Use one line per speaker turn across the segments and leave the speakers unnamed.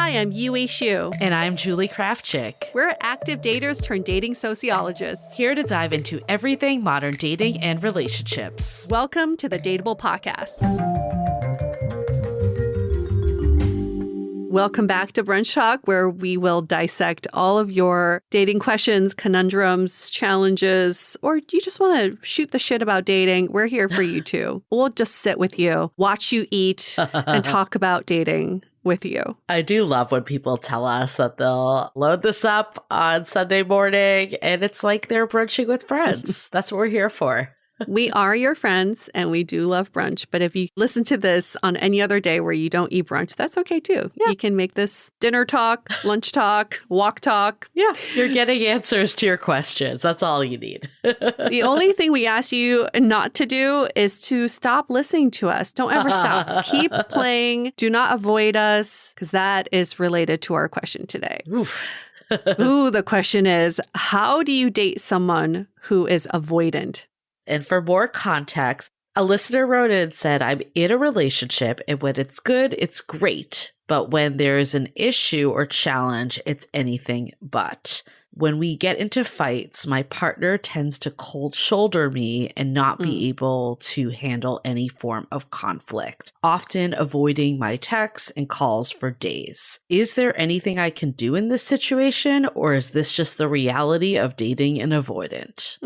Hi, I'm Yue Xu.
And I'm Julie Krafchick.
We're active daters turned dating sociologists.
Here to dive into everything modern dating and relationships.
Welcome to the DATEABLE podcast. Welcome back to Brunch Talk, where we will dissect all of your dating questions, conundrums, challenges, or you just want to shoot the shit about dating. We're here for you too. We'll just sit with you, watch you eat, and talk about dating with you.
I do love when people tell us that they'll load this up on Sunday morning and it's like they're brunching with friends. That's what we're here for.
We are your friends and we do love brunch. But if you listen to this on any other day where you don't eat brunch, that's okay too. Yeah. You can make this dinner talk, lunch talk, walk talk.
Yeah, you're getting answers to your questions. That's all you need.
The only thing we ask you not to do is to stop listening to us. Don't ever stop. Keep playing. Do not avoid us, because that is related to our question today. Ooh, the question is, how do you date someone who is avoidant?
And for more context, a listener wrote in and said, I'm in a relationship and when it's good, it's great. But when there's an issue or challenge, it's anything but. When we get into fights, my partner tends to cold shoulder me and not be able to handle any form of conflict, often avoiding my texts and calls for days. Is there anything I can do in this situation, or is this just the reality of dating an avoidant?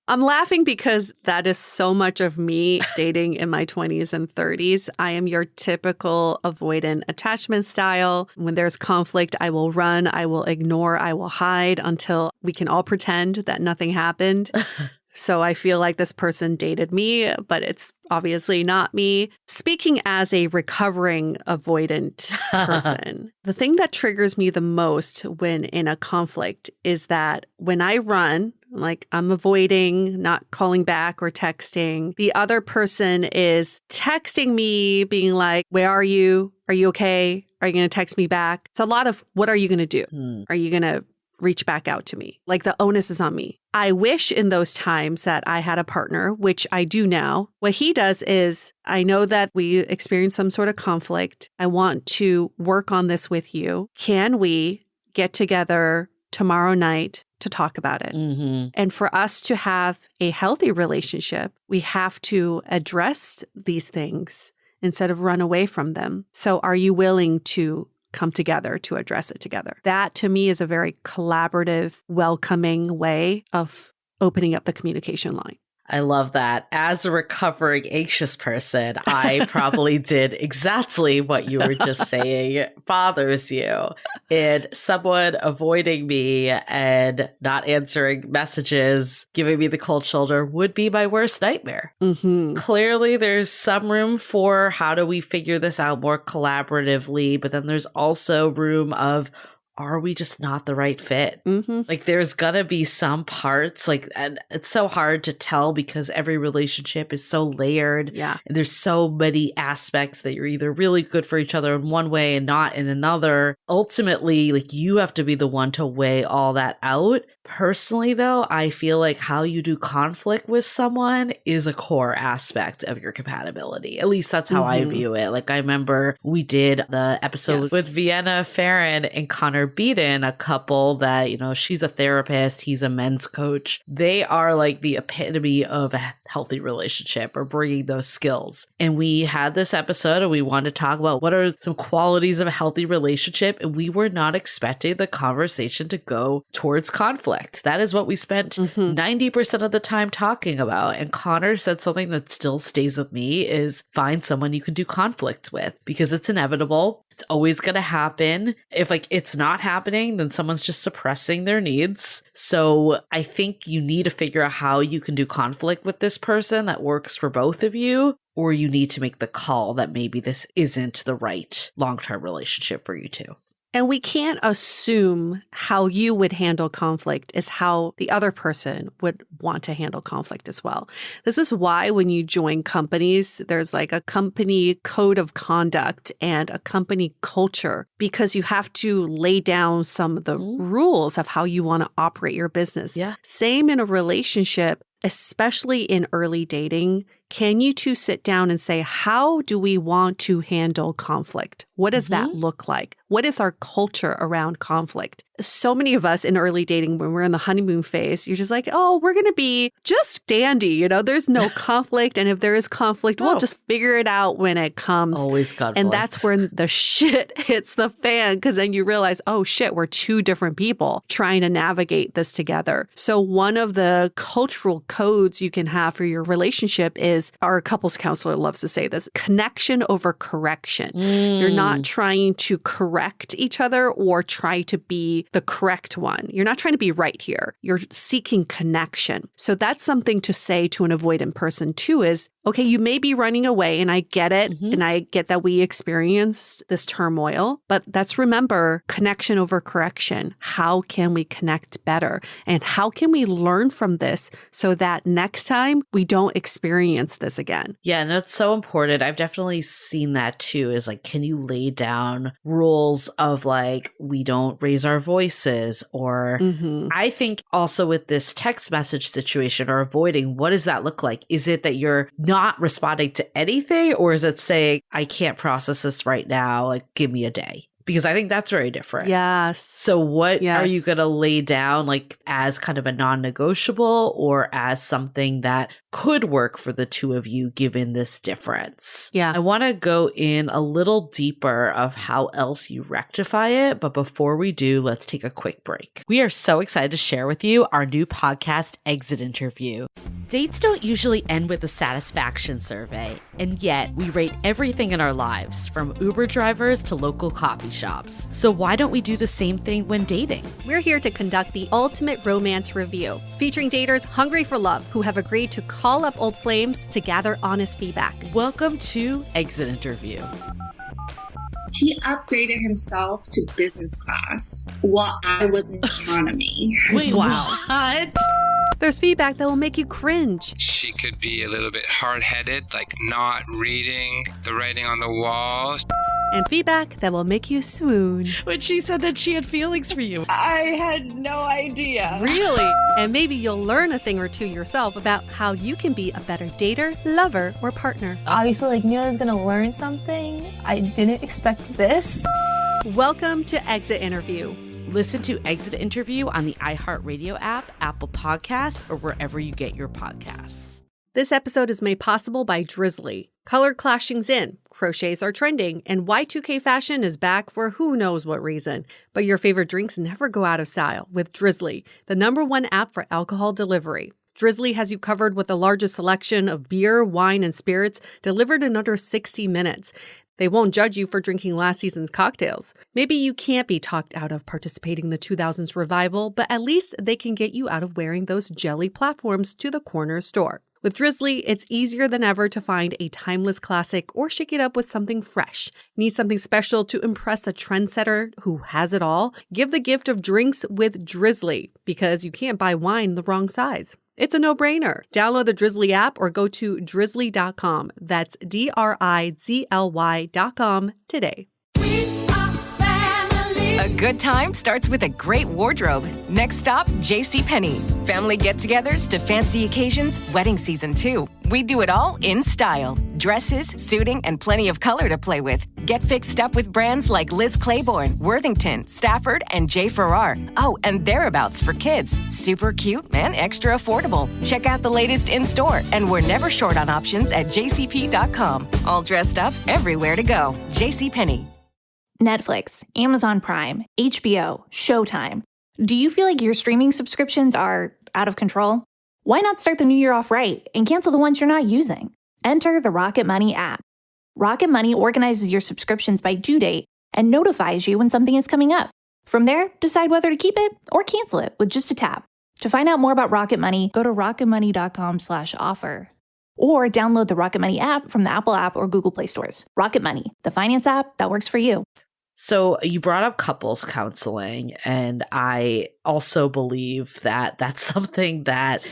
I'm laughing because that is so much of me dating in my 20s and 30s. I am your typical avoidant attachment style. When there's conflict, I will run, I will ignore, I will hide until we can all pretend that nothing happened. So I feel like this person dated me, but it's obviously not me. Speaking as a recovering avoidant person, the thing that triggers me the most when in a conflict is that when I run, like I'm avoiding, not calling back or texting, the other person is texting me being like, where are you? Are you okay? Are you going to text me back? It's a lot of, what are you going to do? Are you going to reach back out to me? Like the onus is on me. I wish in those times that I had a partner, which I do now. What he does is, I know that we experience some sort of conflict. I want to work on this with you. Can we get together tomorrow night to talk about it? And for us to have a healthy relationship, we have to address these things instead of run away from them. So are you willing to come together to address it together? That to me is a very collaborative, welcoming way of opening up the communication line.
I love that. As a recovering anxious person, I probably did exactly what you were just saying bothers you. And someone avoiding me and not answering messages, giving me the cold shoulder would be my worst nightmare. Clearly, there's some room for how do we figure this out more collaboratively, but then there's also room of, are we just not the right fit? Like there's gonna be some parts and it's so hard to tell because every relationship is so layered.
Yeah.
And there's so many aspects that you're either really good for each other in one way and not in another. Ultimately, like you have to be the one to weigh all that out. Personally, though, I feel like how you do conflict with someone is a core aspect of your compatibility. At least that's how I view it. Like I remember we did the episode with Vienna Farron and Connor Beaton, a couple that, you know, she's a therapist, he's a men's coach. They are like the epitome of a healthy relationship or bringing those skills. And we had this episode and we wanted to talk about what are some qualities of a healthy relationship. And we were not expecting the conversation to go towards conflict. That is what we spent 90% of the time talking about. And Connor said something that still stays with me is find someone you can do conflict with because it's inevitable. It's always going to happen. If like it's not happening, then someone's just suppressing their needs. So I think you need to figure out how you can do conflict with this person that works for both of you, or you need to make the call that maybe this isn't the right long-term relationship for you two.
And we can't assume how you would handle conflict is how the other person would want to handle conflict as well. This is why when you join companies, there's like a company code of conduct and a company culture, because you have to lay down some of the rules of how you want to operate your business.
Yeah.
Same in a relationship. Especially in early dating, can you two sit down and say, how do we want to handle conflict? What does that look like? What is our culture around conflict? So many of us in early dating, when we're in the honeymoon phase, you're just like, oh, we're going to be just dandy. There's no conflict. And if there is conflict, we'll just figure it out when it comes.
Always conflict.
And that's when the shit hits the fan, because then you realize, oh shit, we're two different people trying to navigate this together. So one of the cultural codes you can have for your relationship is, our couples counselor loves to say this, connection over correction. You're not trying to correct each other or try to be the correct one. You're not trying to be right here. You're seeking connection. So that's something to say to an avoidant person too, is, okay, you may be running away, and I get it. And I get that we experienced this turmoil, but let's remember connection over correction. How can we connect better? And how can we learn from this so that next time we don't experience this again?
Yeah, and that's so important. I've definitely seen that too, is like, can you lay down rules of like, we don't raise our voices? Or I think also with this text message situation or avoiding, what does that look like? Is it that you're not responding to anything, or is it saying, I can't process this right now, like give me a day? Because I think that's very different.
Yes.
So what are you going to lay down, like as kind of a non-negotiable, or as something that could work for the two of you given this difference?
Yeah.
I want to go in a little deeper of how else you rectify it. But before we do, let's take a quick break. We are so excited to share with you our new podcast, Exit Interview. Dates don't usually end with a satisfaction survey, and yet we rate everything in our lives, from Uber drivers to local coffee shops. So why don't we do the same thing when dating?
We're here to conduct the ultimate romance review, featuring daters hungry for love who have agreed to call up old flames to gather honest feedback.
Welcome to Exit Interview.
He upgraded himself to business class while I was in economy.
Wait, what?
There's feedback that will make you cringe.
She could be a little bit hard-headed, like not reading the writing on the wall.
And feedback that will make you swoon.
When she said that she had feelings for you.
I had no idea.
Really? And maybe you'll learn a thing or two yourself about how you can be a better dater, lover, or partner.
Obviously, knew I was going to learn something. I didn't expect this.
Welcome to Exit Interview.
Listen to Exit Interview on the iHeartRadio app, Apple Podcasts, or wherever you get your podcasts.
This episode is made possible by Drizzly. Color clashing's in, crochets are trending, and Y2K fashion is back for who knows what reason. But your favorite drinks never go out of style with Drizzly, the #1 app for alcohol delivery. Drizzly has you covered with the largest selection of beer, wine, and spirits delivered in under 60 minutes. They won't judge you for drinking last season's cocktails. Maybe you can't be talked out of participating in the 2000s revival, but at least they can get you out of wearing those jelly platforms to the corner store. With Drizzly, it's easier than ever to find a timeless classic or shake it up with something fresh. Need something special to impress a trendsetter who has it all? Give the gift of drinks with Drizzly, because you can't buy wine the wrong size. It's a no-brainer. Download the Drizzly app or go to drizzly.com. That's DRIZLY.com today.
A good time starts with a great wardrobe. Next stop, JCPenney. Family get-togethers to fancy occasions, wedding season too. We do it all in style. Dresses, suiting, and plenty of color to play with. Get fixed up with brands like Liz Claiborne, Worthington, Stafford, and J. Farrar. Oh, and thereabouts for kids. Super cute and extra affordable. Check out the latest in-store, and we're never short on options at jcp.com. All dressed up, everywhere to go. JCPenney.
Netflix, Amazon Prime, HBO, Showtime. Do you feel like your streaming subscriptions are out of control? Why not start the new year off right and cancel the ones you're not using? Enter the Rocket Money app. Rocket Money organizes your subscriptions by due date and notifies you when something is coming up. From there, decide whether to keep it or cancel it with just a tap. To find out more about Rocket Money, go to rocketmoney.com/offer. Or download the Rocket Money app from the Apple app or Google Play stores. Rocket Money, the finance app that works for you.
So you brought up couples counseling, and I also believe that that's something that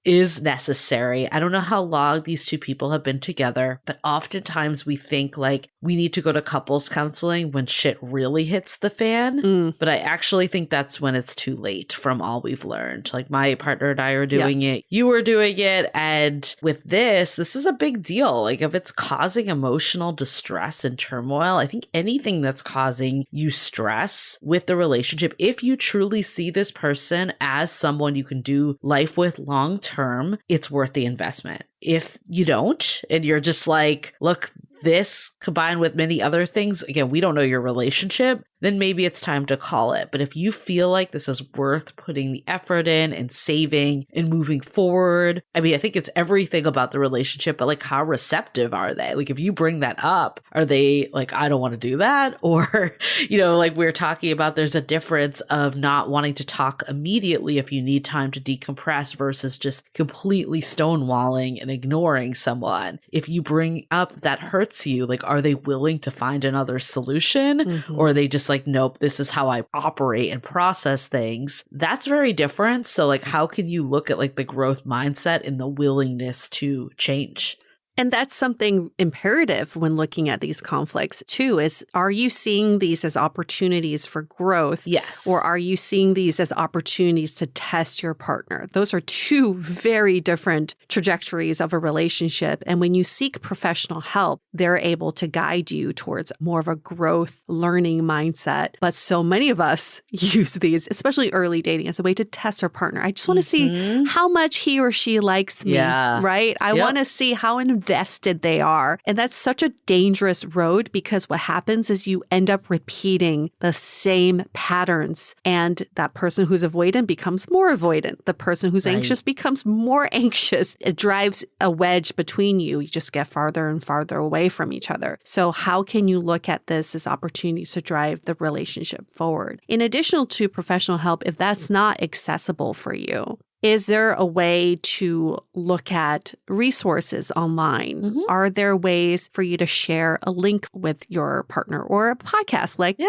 is necessary. I don't know how long these two people have been together, but oftentimes we think like we need to go to couples counseling when shit really hits the fan. But I actually think that's when it's too late from all we've learned. Like my partner and I are doing it, you were doing it. And with this is a big deal. Like if it's causing emotional distress and turmoil, I think anything that's causing you stress with the relationship, if you truly see this person as someone you can do life with long term, it's worth the investment. If you don't, and you're just like, look, this combined with many other things, again, we don't know your relationship, then maybe it's time to call it. But if you feel like this is worth putting the effort in and saving and moving forward, I mean, I think it's everything about the relationship, but like how receptive are they? Like if you bring that up, are they like, I don't want to do that? Or, you know, like we're talking about, there's a difference of not wanting to talk immediately if you need time to decompress versus just completely stonewalling and ignoring someone. If you bring up that hurts you, like, are they willing to find another solution? Or are they just like, nope, this is how I operate and process things? That's very different. So like, how can you look at like the growth mindset and the willingness to change?
And that's something imperative when looking at these conflicts too, is are you seeing these as opportunities for growth?
Yes.
Or are you seeing these as opportunities to test your partner? Those are two very different trajectories of a relationship. And when you seek professional help, they're able to guide you towards more of a growth learning mindset. But so many of us use these, especially early dating, as a way to test our partner. I just want to see how much he or she likes me, right? I want to see how invested they are. And that's such a dangerous road because what happens is you end up repeating the same patterns. And that person who's avoidant becomes more avoidant. The person who's anxious becomes more anxious. It drives a wedge between you. You just get farther and farther away from each other. So how can you look at this as opportunities to drive the relationship forward? In addition to professional help, if that's not accessible for you, is there a way to look at resources online? Are there ways for you to share a link with your partner or a podcast like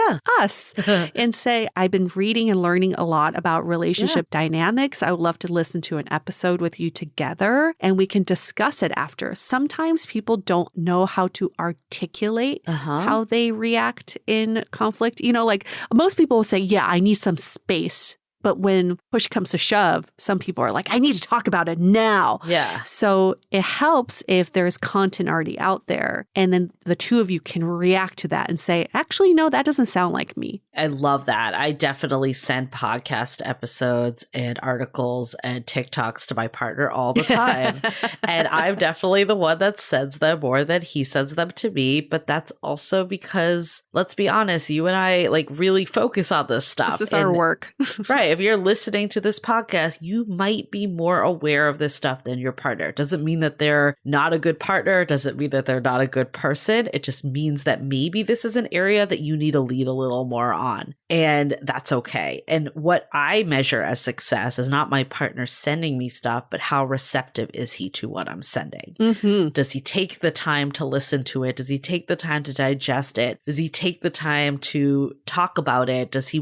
us and say, I've been reading and learning a lot about relationship dynamics. I would love to listen to an episode with you together and we can discuss it after. Sometimes people don't know how to articulate how they react in conflict. You know, like most people will say, yeah, I need some space. But when push comes to shove, some people are like, I need to talk about it now.
Yeah.
So it helps if there's content already out there. And then the two of you can react to that and say, actually, no, that doesn't sound like me.
I love that. I definitely send podcast episodes and articles and TikToks to my partner all the time. And I'm definitely the one that sends them more than he sends them to me. But that's also because, let's be honest, you and I like really focus on this stuff.
This is our work.
Right. If you're listening to this podcast, you might be more aware of this stuff than your partner. It doesn't mean that they're not a good partner. It doesn't mean that they're not a good person. It just means that maybe this is an area that you need to lead a little more on. And that's okay. And what I measure as success is not my partner sending me stuff, but how receptive is he to what I'm sending? Does he take the time to listen to it? Does he take the time to digest it? Does he take the time to talk about it? Does he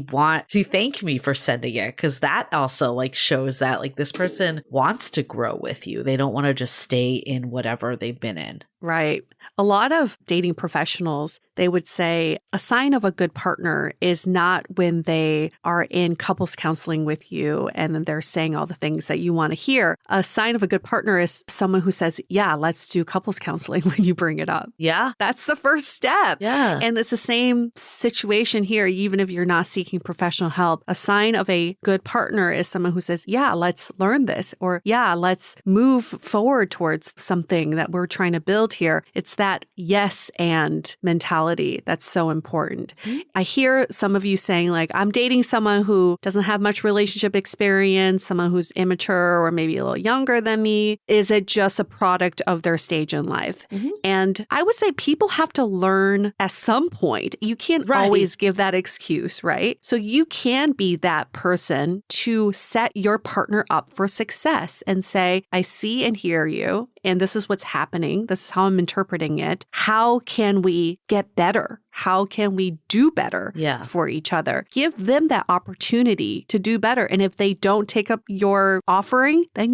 thank me for sending it? Because that also like shows that like this person wants to grow with you. They don't want to just stay in whatever they've been in.
Right. A lot of dating professionals, they would say a sign of a good partner is not when they are in couples counseling with you and then they're saying all the things that you want to hear. A sign of a good partner is someone who says, yeah, let's do couples counseling when you bring it up.
Yeah.
That's the first step.
Yeah.
And it's the same situation here, even if you're not seeking professional help. A sign of a good partner is someone who says, yeah, let's learn this, or yeah, let's move forward towards something that we're trying to build here. It's that yes and mentality that's so important. I hear some of you saying like, I'm dating someone who doesn't have much relationship experience, someone who's immature or maybe a little younger than me. Is it just a product of their stage in life? And I would say people have to learn at some point. You can't always give that excuse, right? So you can be that person to set your partner up for success and say, I see and hear you. And this is what's happening. This is how I'm interpreting it. How can we get better How can we do better for each other? Give them that opportunity to do better. And if they don't take up your offering, then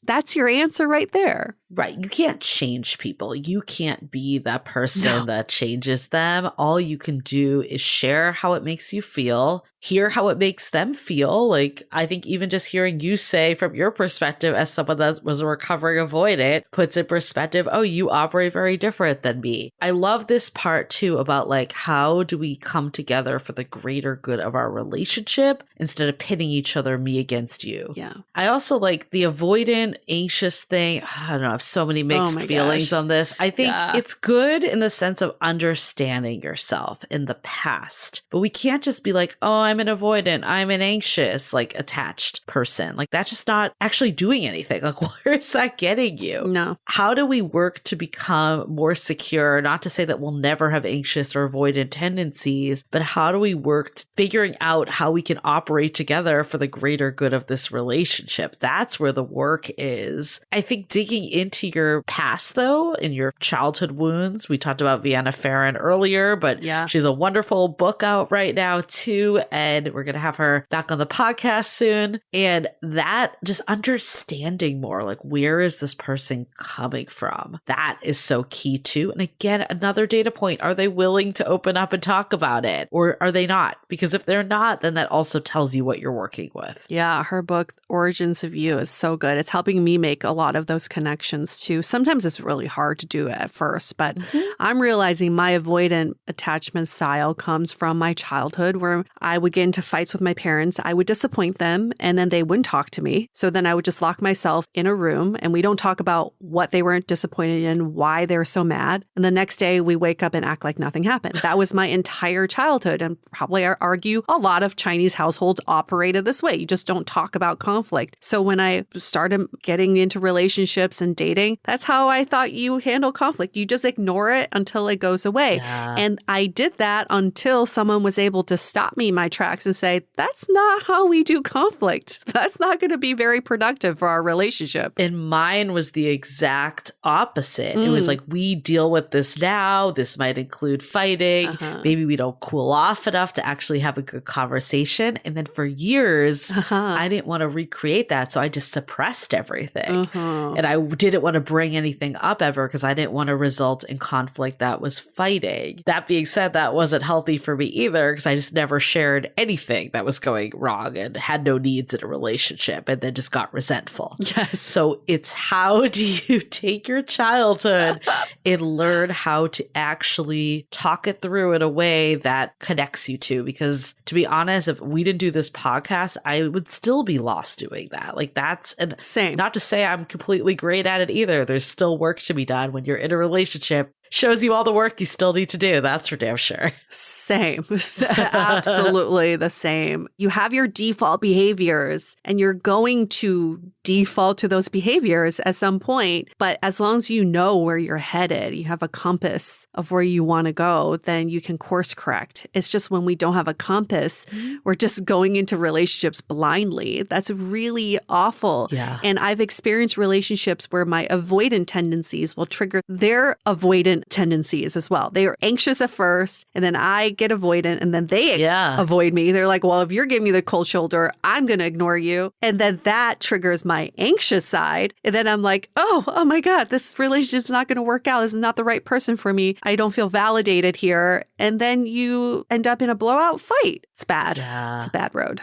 that's your answer right there.
Right. You can't change people. You can't be that person that changes them. All you can do is share how it makes you feel, hear how it makes them feel. Like, I think even just hearing you say from your perspective as someone that was a recovering avoidant puts in perspective, oh, you operate very different than me. I love this part too about like, how do we come together for the greater good of our relationship instead of pitting each other, me against you.
Yeah.
I also like the avoidant, anxious thing. I don't know. I have so many mixed feelings on this. I think it's good in the sense of understanding yourself in the past, but we can't just be like, oh, I'm an avoidant, I'm an anxious, like attached person. Like that's just not actually doing anything. Like where is that getting you?
No.
How do we work to become more secure? Not to say that we'll never have anxious or avoidant tendencies, but how do we work to figuring out how we can operate together for the greater good of this relationship? That's where the work is. I think digging into your past though, in your childhood wounds, we talked about Vienna Farron earlier, but she's a wonderful book out right now too. And we're going to have her back on the podcast soon. And that just understanding more, like, where is this person coming from? That is so key too. And again, another data point, are they willing to open up and talk about it? Or are they not? Because if they're not, then that also tells you what you're working with.
Yeah, her book, Origins of You, is so good. It's helping me make a lot of those connections too. Sometimes it's really hard to do it at first, but I'm realizing my avoidant attachment style comes from my childhood, where I would get into fights with my parents. I would disappoint them and then they wouldn't talk to me. So then I would just lock myself in a room and we don't talk about what they were disappointed in, why they were so mad. And the next day we wake up and act like nothing happened. That was my entire childhood. And probably I argue a lot of Chinese households operated this way. You just don't talk about conflict. So when I started getting into relationships and dating, that's how I thought you handle conflict. You just ignore it until it goes away.
Yeah.
And I did that until someone was able to stop me in my tracks and say, that's not how we do conflict. That's not going to be very productive for our relationship.
And mine was the exact opposite. It was like, we deal with this now. This might include fighting. Maybe we don't cool off enough to actually have a good conversation. And then for years, I didn't want to recreate that. So I just suppressed everything. And I didn't want to bring anything up ever because I didn't want to result in conflict that was fighting. That being said, that wasn't healthy for me either because I just never shared anything that was going wrong and had no needs in a relationship and then just got resentful.
Yes.
So it's how do you take your childhood and learn how to actually talk it through in a way that connects you to? Because to be honest, if we didn't do this podcast, I would still be lost doing that. Like that's
same.
Not to say I'm completely great at it either. There's still work to be done when you're in a relationship. Shows you all the work you still need to do. That's for damn sure.
Same. Absolutely the same. You have your default behaviors and you're going to default to those behaviors at some point. But as long as you know where you're headed, you have a compass of where you want to go, then you can course correct. It's just when we don't have a compass, we're just going into relationships blindly. That's really awful.
Yeah.
And I've experienced relationships where my avoidant tendencies will trigger their avoidant tendencies as well. They are anxious at first, and then I get avoidant, and then they avoid me. They're like, well, if you're giving me the cold shoulder, I'm going to ignore you. And then that triggers my anxious side. And then I'm like, oh my God, this relationship's not going to work out. This is not the right person for me. I don't feel validated here. And then you end up in a blowout fight. It's bad.
Yeah.
It's a bad road.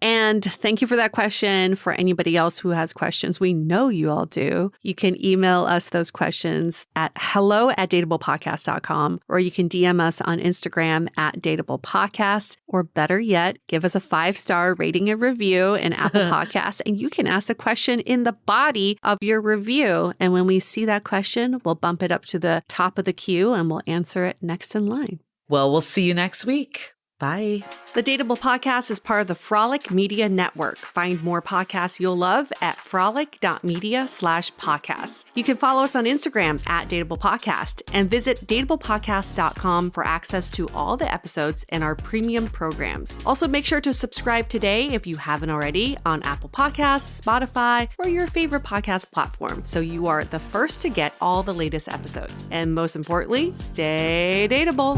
And thank you for that question. For anybody else who has questions, we know you all do. You can email us those questions at hello@dateablepodcast.com, or you can DM us on Instagram @dateablepodcast, or better yet, give us a 5-star rating and review in Apple Podcasts, and you can ask a question in the body of your review. And when we see that question, we'll bump it up to the top of the queue and we'll answer it next in line.
Well, we'll see you next week. Bye.
The Dateable Podcast is part of the Frolic Media Network. Find more podcasts you'll love at frolic.media/podcasts. You can follow us on Instagram @dateablepodcast and visit dateablepodcast.com for access to all the episodes and our premium programs. Also, make sure to subscribe today if you haven't already on Apple Podcasts, Spotify, or your favorite podcast platform, so you are the first to get all the latest episodes. And most importantly, stay dateable.